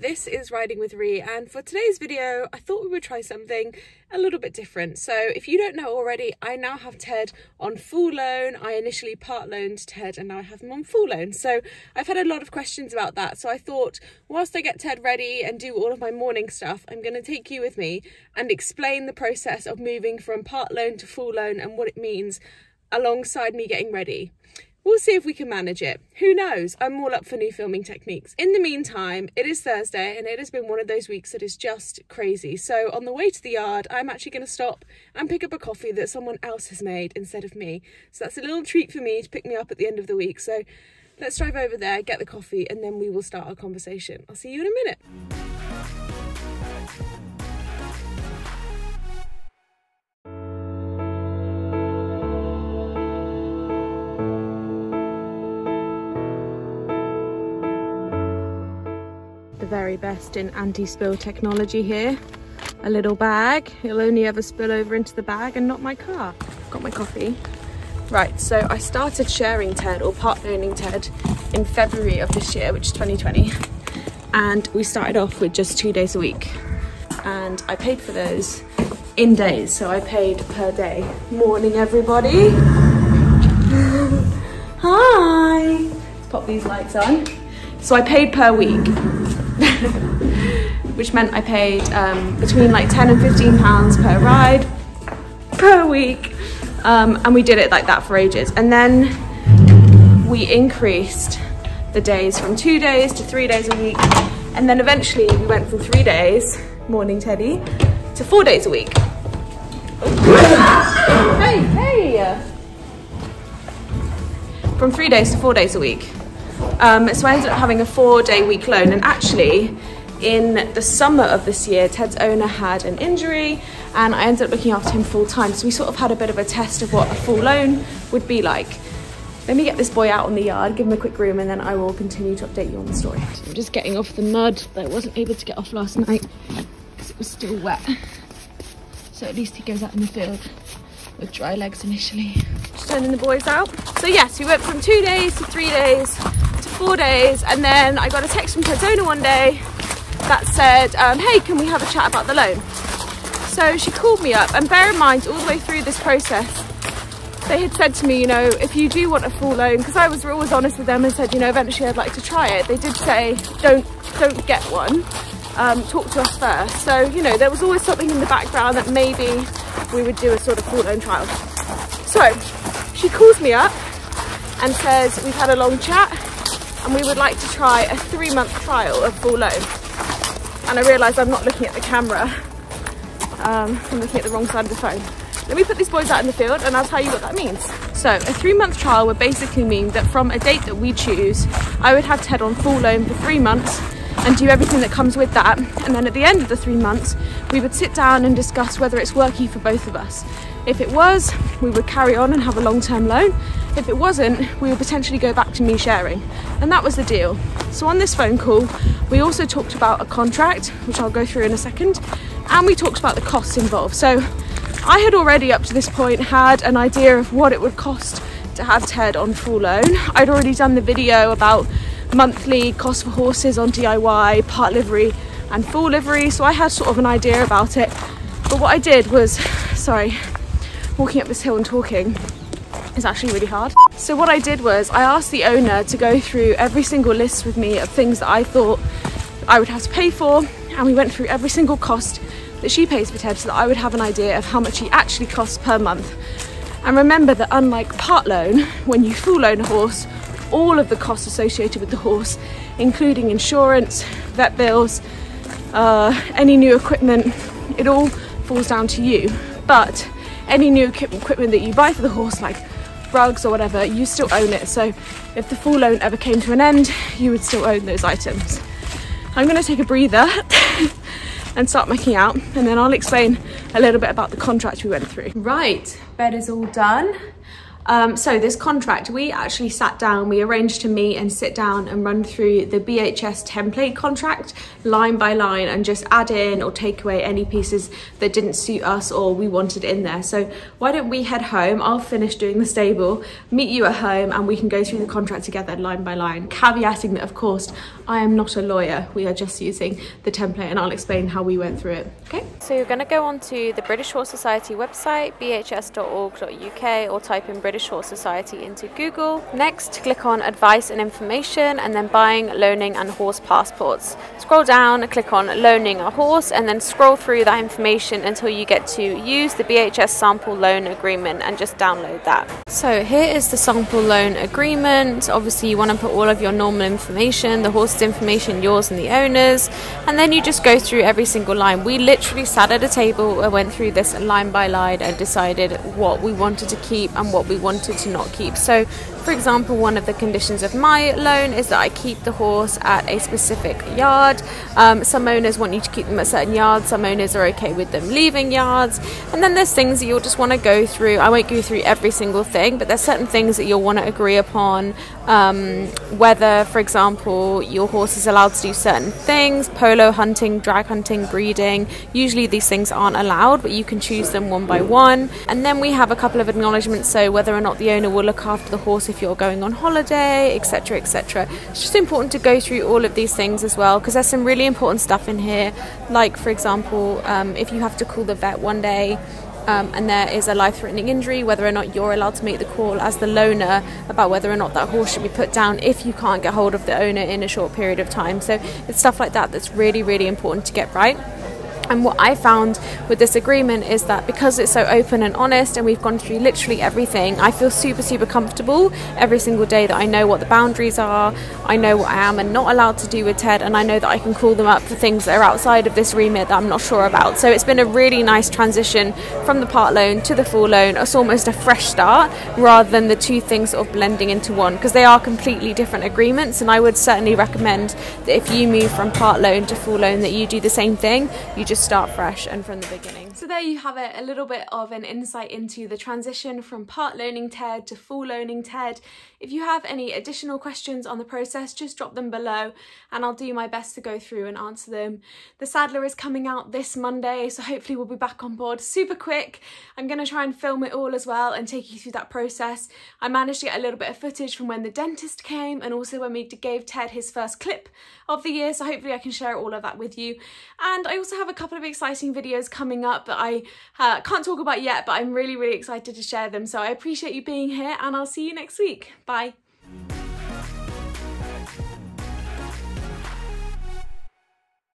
This is Riding with Ree, and for today's video I thought we would try something a little bit different. So if you don't know already, I now have Ted on full loan. I initially part loaned Ted and now I have him on full loan. So I've had a lot of questions about that. So I thought whilst I get Ted ready and do all of my morning stuff, I'm going to take you with me and explain the process of moving from part loan to full loan and what it means alongside me getting ready. We'll see if we can manage it. Who knows? I'm all up for new filming techniques. In the meantime, it is Thursday and it has been one of those weeks that is just crazy. So on the way to the yard, I'm actually going to stop and pick up a coffee that someone else has made instead of me. So that's a little treat for me to pick me up at the end of the week. So let's drive over there, get the coffee, and then we will start our conversation. I'll see you in a minute. Very best in anti-spill technology here. A little bag, it'll only ever spill over into the bag and not my car. Got my coffee. Right, so I started sharing Ted, or part loaning Ted, in February of this year, which is 2020, and we started off with just 2 days a week, and I paid for those in days, so I paid per day. Morning everybody. Hi. Let's pop these lights on. So I paid per week. Which meant I paid between like £10 and £15 per ride per week, and we did it like that for ages. And then we increased the days from 2 days to 3 days a week, and then eventually we went from 3 days, morning Teddy, to 4 days a week. Hey! From 3 days to 4 days a week. So I ended up having a 4-day week loan, and actually in the summer of this year Ted's owner had an injury and I ended up looking after him full time, so we sort of had a bit of a test of what a full loan would be like. Let me get this boy out on the yard, give him a quick groom, and then I will continue to update you on the story. So I'm just getting off the mud that I wasn't able to get off last night because it was still wet, so at least he goes out in the field with dry legs initially. Just turning the boys out. So yes, we went from 2 days to 3 days to 4 days, and then I got a text from Ted's owner one day that said, hey, can we have a chat about the loan? So she called me up, and bear in mind, all the way through this process, they had said to me, you know, if you do want a full loan, because I was always honest with them and said, you know, eventually I'd like to try it. They did say, don't get one, talk to us first. So, you know, there was always something in the background that maybe we would do a sort of full loan trial. So she calls me up and says, we've had a long chat and we would like to try a 3-month trial of full loan. And I realise I'm not looking at the camera, I'm looking at the wrong side of the phone. Let me put these boys out in the field and I'll tell you what that means. So a 3-month trial would basically mean that from a date that we choose, I would have Ted on full loan for 3 months and do everything that comes with that. And then at the end of the 3 months, we would sit down and discuss whether it's working for both of us. If it was, we would carry on and have a long-term loan. If it wasn't, we would potentially go back to me sharing. And that was the deal. So on this phone call, we also talked about a contract, which I'll go through in a second, and we talked about the costs involved. So I had already up to this point had an idea of what it would cost to have Ted on full loan. I'd already done the video about monthly cost for horses on DIY, part livery and full livery, so I had sort of an idea about it. But what I did was, sorry, walking up this hill and talking is actually really hard. So what I did was I asked the owner to go through every single list with me of things that I thought I would have to pay for, and we went through every single cost that she pays for Ted so that I would have an idea of how much he actually costs per month. And remember that unlike part loan, when you full loan a horse, all of the costs associated with the horse, including insurance, vet bills, any new equipment, it all falls down to you. But any new equipment that you buy for the horse, like rugs or whatever, you still own it. So if the full loan ever came to an end, you would still own those items. I'm going to take a breather and start making out, and then I'll explain a little bit about the contract we went through. Right, bed is all done. So this contract, we actually sat down, we arranged to meet and sit down and run through the BHS template contract line by line and just add in or take away any pieces that didn't suit us or we wanted in there. So why don't we head home, I'll finish doing the stable, meet you at home, and we can go through the contract together line by line, caveating that of course I am not a lawyer, we are just using the template, and I'll explain how we went through it. Okay, so you're going to go onto the British Horse Society website, bhs.org.uk, or type in British Horse Society into Google. Next, click on advice and information, and then buying, loaning and horse passports. Scroll down, click on loaning a horse, and then scroll through that information until you get to use the BHS sample loan agreement, and just download that. So here is the sample loan agreement. Obviously you want to put all of your normal information, the horse's information, yours and the owner's, and then you just go through every single line. We literally sat at a table and went through this line by line and decided what we wanted to keep and what we wanted to not keep. So for example, one of the conditions of my loan is that I keep the horse at a specific yard. Some owners want you to keep them at certain yards, some owners are okay with them leaving yards, and then there's things that you'll just want to go through. I won't go through every single thing, but there's certain things that you'll want to agree upon, whether, for example, your horse is allowed to do certain things, polo hunting, drag hunting, breeding. Usually these things aren't allowed, but you can choose them one by one. And then we have a couple of acknowledgements, so whether or not the owner will look after the horse if you're going on holiday, etc, etc. It's just important to go through all of these things as well, because there's some really important stuff in here, like for example, if you have to call the vet one day and there is a life-threatening injury, whether or not you're allowed to make the call as the loaner about whether or not that horse should be put down if you can't get hold of the owner in a short period of time. So it's stuff like that that's really, really important to get right. And what I found with this agreement is that because it's so open and honest and we've gone through literally everything, I feel super, super comfortable every single day that I know what the boundaries are, I know what I am and not allowed to do with Ted, and I know that I can call them up for things that are outside of this remit that I'm not sure about. So it's been a really nice transition from the part loan to the full loan. It's almost a fresh start rather than the two things sort of blending into one, because they are completely different agreements, and I would certainly recommend that if you move from part loan to full loan that you do the same thing. You just start fresh and from the beginning. So there you have it, a little bit of an insight into the transition from part loaning Ted to full loaning Ted. If you have any additional questions on the process, just drop them below and I'll do my best to go through and answer them. The saddler is coming out this Monday, so hopefully we'll be back on board super quick. I'm going to try and film it all as well and take you through that process. I managed to get a little bit of footage from when the dentist came and also when we gave Ted his first clip of the year, so hopefully I can share all of that with you. And I also have a couple of exciting videos coming up that I can't talk about yet, but I'm really, really excited to share them. So I appreciate you being here and I'll see you next week. Bye.